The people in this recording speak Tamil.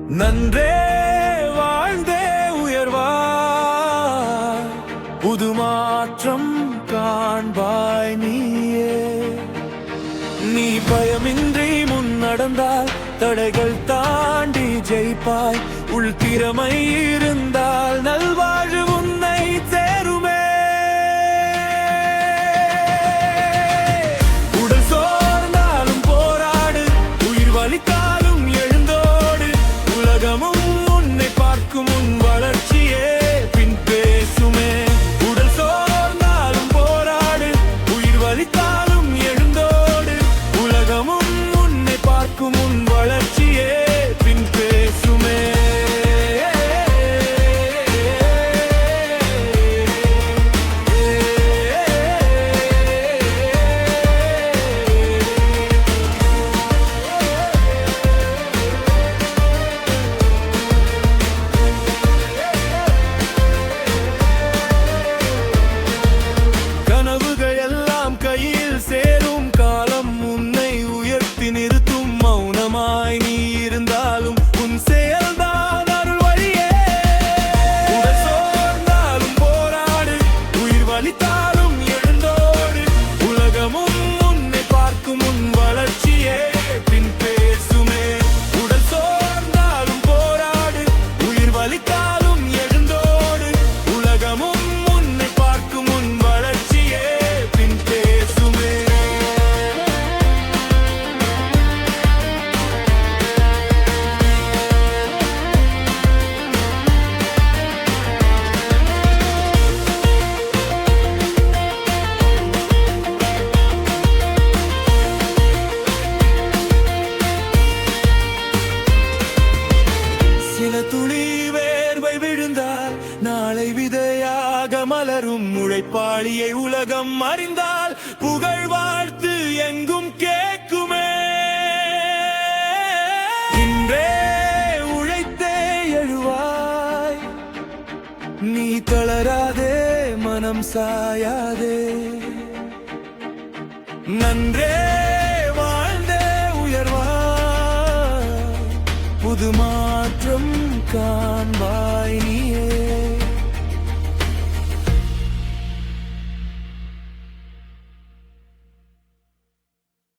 நன்றே வாழ்ந்தே உயர்வாய், புது மாற்றம் காண்பாய் நீயே. நீ பயமின்றி முன் நடந்தால் தடைகள் தாண்டி ஜெயிப்பாய். உள்திறமை இருந்தால் நல்வாழ்வு உன்னை சேருமே. உடல் சோர்ந்தாலும் போராடு, உயிர் வலித்தாலும் எழுந்தோடு. உலகமும் உன்னை பார்க்கும், உன் வளர்ச்சியே பின் பேசுமே. உடல் சோர்ந்தாலும் போராடு, உயிர் வலித்தாலும் எழுந்தோடு. உலகமும் உன்னை பார்க்கும், உன் வளர்ச்சியே பின் பேசுமே. கனவுகள் எல்லாம் கையில் சேரும் காலம் உன்னை உயர்த்தி நிறுத்தும். மௌனமாய் நீ இருந்தாலும் உன் செயல்தான் அருள் வழியே. உடல் சோர்ந்தாலும் போராடு, உயிர் வலித்தாலும் எழுந்தோடு. உலகமும் உன்னை பார்க்கும், உன் வளர்ச்சியே பின் பேசுமே. உடல் சோர்ந்தாலும் போராடு, உயிர் வலித்தாலும் எழுந்தோடு. உலகமும் உன்னை பார்க்கும், உன் வளர்ச்சியே பின் பேசுமே. சில துளி வேர்வை விழுந்தால் நாளை விதையாக மலரும். உழைப்பாளியை உலகம் அறிந்தால் புகழ் வாழ்த்து எங்கும் கேட்குமே. இன்றே உழைத்தே எழுவாய், நீ தளராதே, மனம் சாயாதே. நன்றே வாழ்ந்தே உயர்வாய், புது மாற்றம் காண்பாய்.